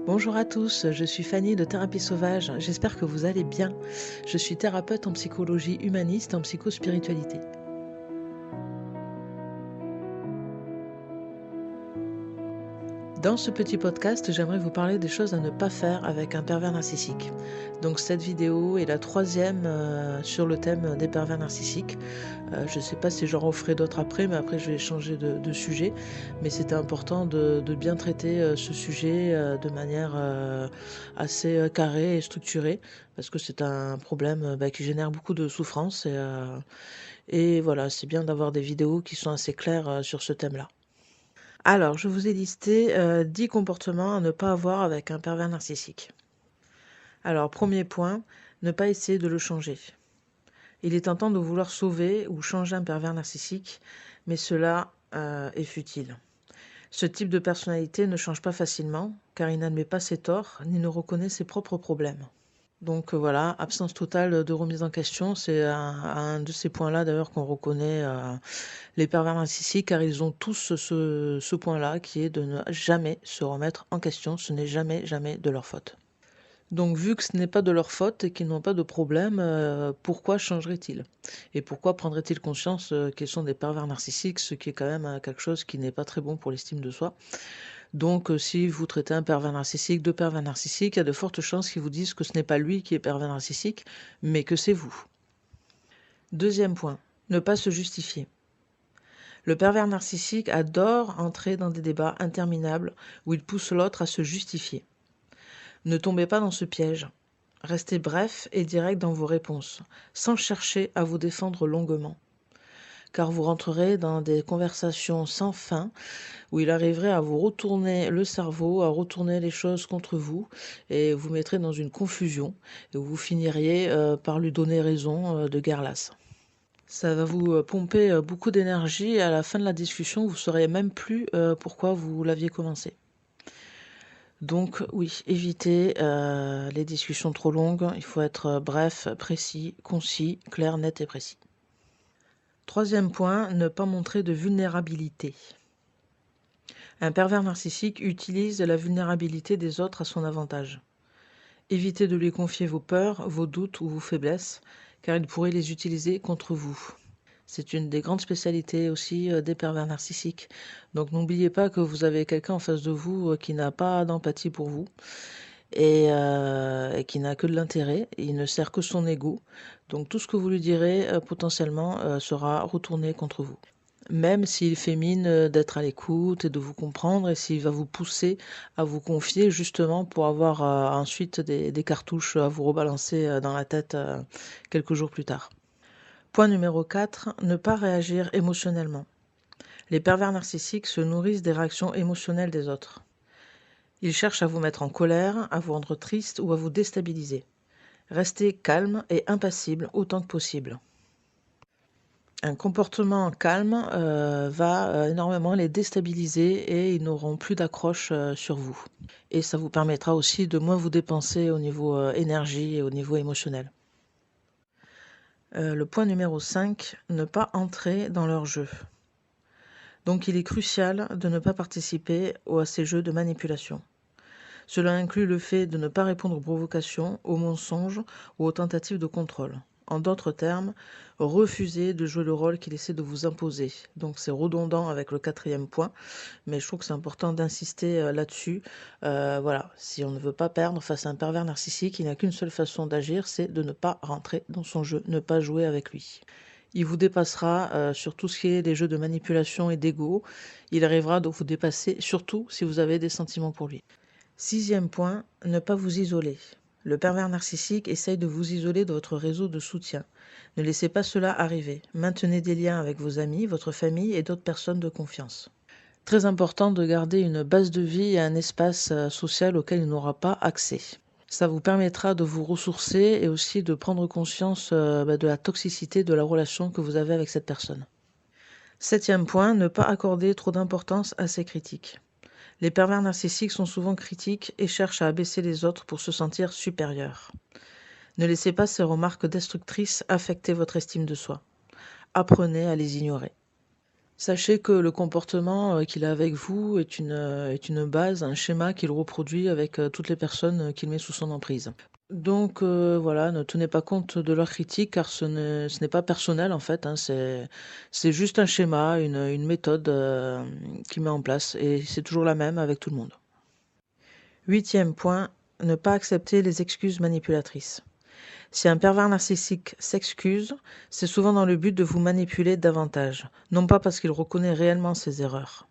Bonjour à tous, je suis Fanny de Thérapie Sauvage, j'espère que vous allez bien. Je suis thérapeute en psychologie humaniste et en psychospiritualité. Dans ce petit podcast, j'aimerais vous parler des choses à ne pas faire avec un pervers narcissique. Donc cette vidéo est la troisième sur le thème des pervers narcissiques. Je ne sais pas si j'en referai d'autres après, mais après je vais changer de sujet. Mais c'était important de bien traiter ce sujet de manière assez carrée et structurée, parce que c'est un problème qui génère beaucoup de souffrance. Et voilà, c'est bien d'avoir des vidéos qui sont assez claires sur ce thème-là. Alors, je vous ai listé 10 comportements à ne pas avoir avec un pervers narcissique. Alors, premier point, ne pas essayer de le changer. Il est tentant de vouloir sauver ou changer un pervers narcissique, mais cela est futile. Ce type de personnalité ne change pas facilement, car il n'admet pas ses torts, ni ne reconnaît ses propres problèmes. Donc voilà, absence totale de remise en question, c'est un de ces points-là d'ailleurs qu'on reconnaît les pervers narcissiques, car ils ont tous ce point-là qui est de ne jamais se remettre en question, ce n'est jamais, jamais de leur faute. Donc vu que ce n'est pas de leur faute et qu'ils n'ont pas de problème, pourquoi changeraient-ils? Et pourquoi prendraient-ils conscience qu'ils sont des pervers narcissiques, ce qui est quand même quelque chose qui n'est pas très bon pour l'estime de soi. Donc si vous traitez un pervers narcissique, deux pervers narcissiques, il y a de fortes chances qu'ils vous disent que ce n'est pas lui qui est pervers narcissique, mais que c'est vous. Deuxième point, ne pas se justifier. Le pervers narcissique adore entrer dans des débats interminables où il pousse l'autre à se justifier. Ne tombez pas dans ce piège. Restez bref et direct dans vos réponses, sans chercher à vous défendre longuement. Car vous rentrerez dans des conversations sans fin où il arriverait à vous retourner le cerveau, à retourner les choses contre vous et vous mettrez dans une confusion et où vous finiriez par lui donner raison de guerre lasse. Ça va vous pomper beaucoup d'énergie et à la fin de la discussion, vous ne saurez même plus pourquoi vous l'aviez commencé. Donc oui, évitez les discussions trop longues. Il faut être bref, précis, concis, clair, net et précis. Troisième point, ne pas montrer de vulnérabilité. Un pervers narcissique utilise la vulnérabilité des autres à son avantage. Évitez de lui confier vos peurs, vos doutes ou vos faiblesses, car il pourrait les utiliser contre vous. C'est une des grandes spécialités aussi des pervers narcissiques. Donc n'oubliez pas que vous avez quelqu'un en face de vous qui n'a pas d'empathie pour vous et qui n'a que de l'intérêt. Il ne sert que son ego. Donc tout ce que vous lui direz potentiellement sera retourné contre vous. Même s'il fait mine d'être à l'écoute et de vous comprendre et s'il va vous pousser à vous confier justement pour avoir ensuite des cartouches à vous rebalancer dans la tête quelques jours plus tard. Point numéro 4, ne pas réagir émotionnellement. Les pervers narcissiques se nourrissent des réactions émotionnelles des autres. Ils cherchent à vous mettre en colère, à vous rendre triste ou à vous déstabiliser. Restez calme et impassible autant que possible. Un comportement calme va énormément les déstabiliser et ils n'auront plus d'accroche sur vous. Et ça vous permettra aussi de moins vous dépenser au niveau énergie et au niveau émotionnel. Le point numéro 5, ne pas entrer dans leur jeu. Donc il est crucial de ne pas participer à ces jeux de manipulation. Cela inclut le fait de ne pas répondre aux provocations, aux mensonges ou aux tentatives de contrôle. En d'autres termes, refuser de jouer le rôle qu'il essaie de vous imposer. Donc c'est redondant avec le quatrième point, mais je trouve que c'est important d'insister là-dessus. Voilà, si on ne veut pas perdre face à un pervers narcissique, il n'y a qu'une seule façon d'agir, c'est de ne pas rentrer dans son jeu, ne pas jouer avec lui. Il vous dépassera sur tout ce qui est des jeux de manipulation et d'ego. Il arrivera de vous dépasser, surtout si vous avez des sentiments pour lui. Sixième point, ne pas vous isoler. Le pervers narcissique essaye de vous isoler de votre réseau de soutien. Ne laissez pas cela arriver. Maintenez des liens avec vos amis, votre famille et d'autres personnes de confiance. Très important de garder une base de vie et un espace social auquel il n'aura pas accès. Ça vous permettra de vous ressourcer et aussi de prendre conscience de la toxicité de la relation que vous avez avec cette personne. Septième point, ne pas accorder trop d'importance à ces critiques. Les pervers narcissiques sont souvent critiques et cherchent à abaisser les autres pour se sentir supérieurs. Ne laissez pas ces remarques destructrices affecter votre estime de soi. Apprenez à les ignorer. Sachez que le comportement qu'il a avec vous est une base, un schéma qu'il reproduit avec toutes les personnes qu'il met sous son emprise. Donc voilà, ne tenez pas compte de leurs critiques car ce n'est pas personnel en fait, hein, c'est juste un schéma, une méthode qu'il met en place et c'est toujours la même avec tout le monde. 8e point, ne pas accepter les excuses manipulatrices. Si un pervers narcissique s'excuse, c'est souvent dans le but de vous manipuler davantage, non pas parce qu'il reconnaît réellement ses erreurs.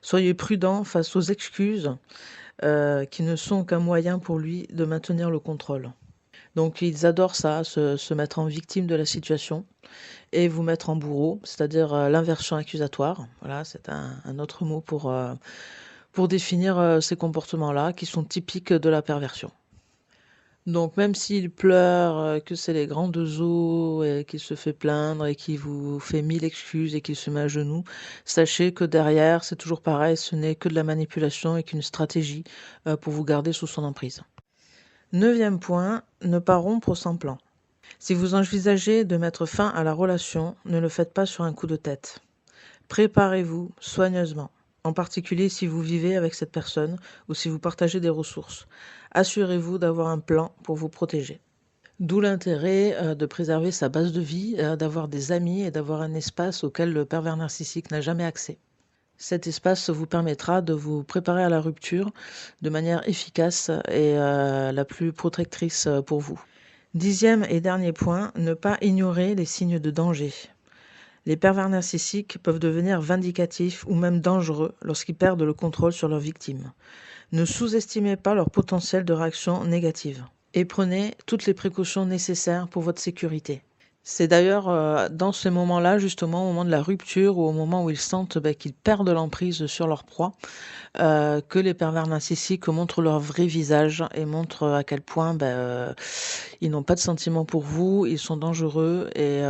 Soyez prudent face aux excuses qui ne sont qu'un moyen pour lui de maintenir le contrôle. Donc ils adorent ça, se mettre en victime de la situation et vous mettre en bourreau, c'est-à-dire l'inversion accusatoire. Voilà, c'est un autre mot pour définir ces comportements-là qui sont typiques de la perversion. Donc même s'il pleure, que c'est les grandes eaux et qu'il se fait plaindre et qu'il vous fait 1000 excuses et qu'il se met à genoux, sachez que derrière, c'est toujours pareil, ce n'est que de la manipulation et qu'une stratégie pour vous garder sous son emprise. 9e point, ne pas rompre sans plan. Si vous envisagez de mettre fin à la relation, ne le faites pas sur un coup de tête. Préparez-vous soigneusement, en particulier si vous vivez avec cette personne ou si vous partagez des ressources. Assurez-vous d'avoir un plan pour vous protéger. D'où l'intérêt de préserver sa base de vie, d'avoir des amis et d'avoir un espace auquel le pervers narcissique n'a jamais accès. Cet espace vous permettra de vous préparer à la rupture de manière efficace et la plus protectrice pour vous. 10e et dernier point, ne pas ignorer les signes de danger. Les pervers narcissiques peuvent devenir vindicatifs ou même dangereux lorsqu'ils perdent le contrôle sur leurs victimes. Ne sous-estimez pas leur potentiel de réaction négative et prenez toutes les précautions nécessaires pour votre sécurité. C'est d'ailleurs dans ces moments-là, justement, au moment de la rupture ou au moment où ils sentent qu'ils perdent l'emprise sur leur proie, que les pervers narcissiques montrent leur vrai visage et montrent à quel point ils n'ont pas de sentiments pour vous, ils sont dangereux et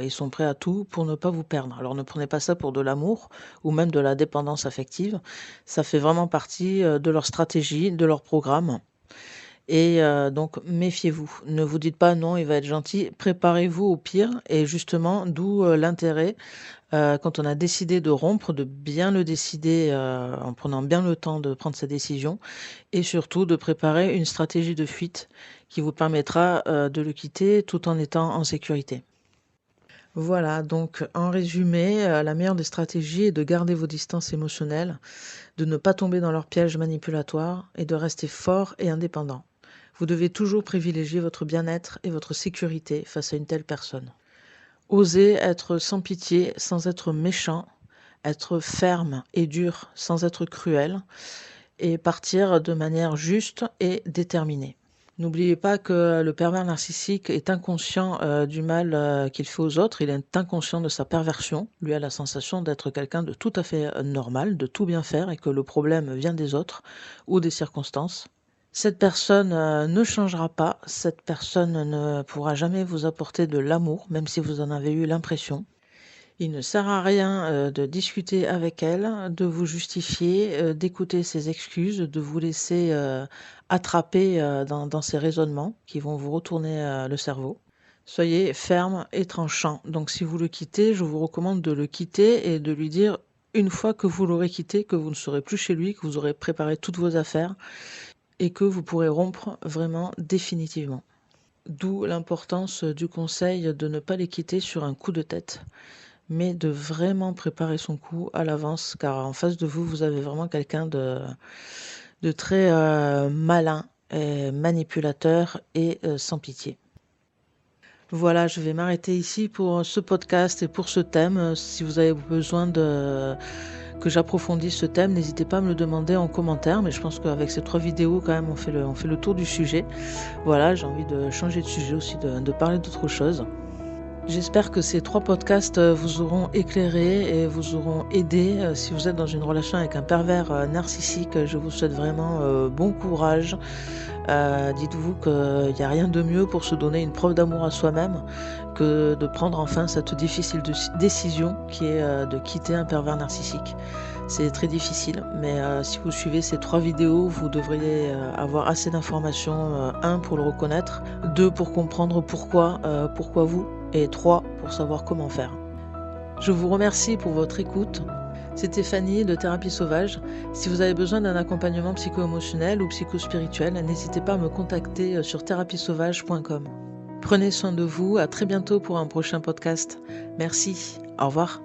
ils sont prêts à tout pour ne pas vous perdre. Alors ne prenez pas ça pour de l'amour ou même de la dépendance affective, ça fait vraiment partie de leur stratégie, de leur programme. Et donc méfiez-vous, ne vous dites pas non, il va être gentil, préparez-vous au pire et justement d'où l'intérêt quand on a décidé de rompre, de bien le décider en prenant bien le temps de prendre sa décision et surtout de préparer une stratégie de fuite qui vous permettra de le quitter tout en étant en sécurité. Voilà, donc en résumé, la meilleure des stratégies est de garder vos distances émotionnelles, de ne pas tomber dans leur piège manipulatoire et de rester fort et indépendant. Vous devez toujours privilégier votre bien-être et votre sécurité face à une telle personne. Osez être sans pitié, sans être méchant, être ferme et dur, sans être cruel, et partir de manière juste et déterminée. N'oubliez pas que le pervers narcissique est inconscient du mal qu'il fait aux autres, il est inconscient de sa perversion. Lui a la sensation d'être quelqu'un de tout à fait normal, de tout bien faire et que le problème vient des autres ou des circonstances. Cette personne ne changera pas, cette personne ne pourra jamais vous apporter de l'amour, même si vous en avez eu l'impression. Il ne sert à rien de discuter avec elle, de vous justifier, d'écouter ses excuses, de vous laisser attraper dans ses raisonnements qui vont vous retourner le cerveau. Soyez ferme et tranchant. Donc si vous le quittez, je vous recommande de le quitter et de lui dire une fois que vous l'aurez quitté, que vous ne serez plus chez lui, que vous aurez préparé toutes vos affaires et que vous pourrez rompre vraiment définitivement. D'où l'importance du conseil de ne pas les quitter sur un coup de tête, mais de vraiment préparer son coup à l'avance, car en face de vous, vous avez vraiment quelqu'un de très malin, et manipulateur et sans pitié. Voilà, je vais m'arrêter ici pour ce podcast et pour ce thème. Si vous avez besoin que j'approfondisse ce thème, n'hésitez pas à me le demander en commentaire, mais je pense qu'avec ces 3 vidéos, quand même, on fait le tour du sujet. Voilà, j'ai envie de changer de sujet aussi, de parler d'autre chose. J'espère que ces 3 podcasts vous auront éclairé et vous auront aidé. Si vous êtes dans une relation avec un pervers narcissique, je vous souhaite vraiment bon courage. Dites-vous qu'il n'y a rien de mieux pour se donner une preuve d'amour à soi-même que de prendre enfin cette difficile décision qui est de quitter un pervers narcissique. C'est très difficile, mais si vous suivez ces 3 vidéos, vous devriez avoir assez d'informations. 1 pour le reconnaître, 2 pour comprendre pourquoi vous, et 3 pour savoir comment faire. Je vous remercie pour votre écoute. C'était Fanny de Thérapie Sauvage. Si vous avez besoin d'un accompagnement psycho-émotionnel ou psycho-spirituel, n'hésitez pas à me contacter sur therapiesauvage.com. Prenez soin de vous, à très bientôt pour un prochain podcast. Merci, au revoir.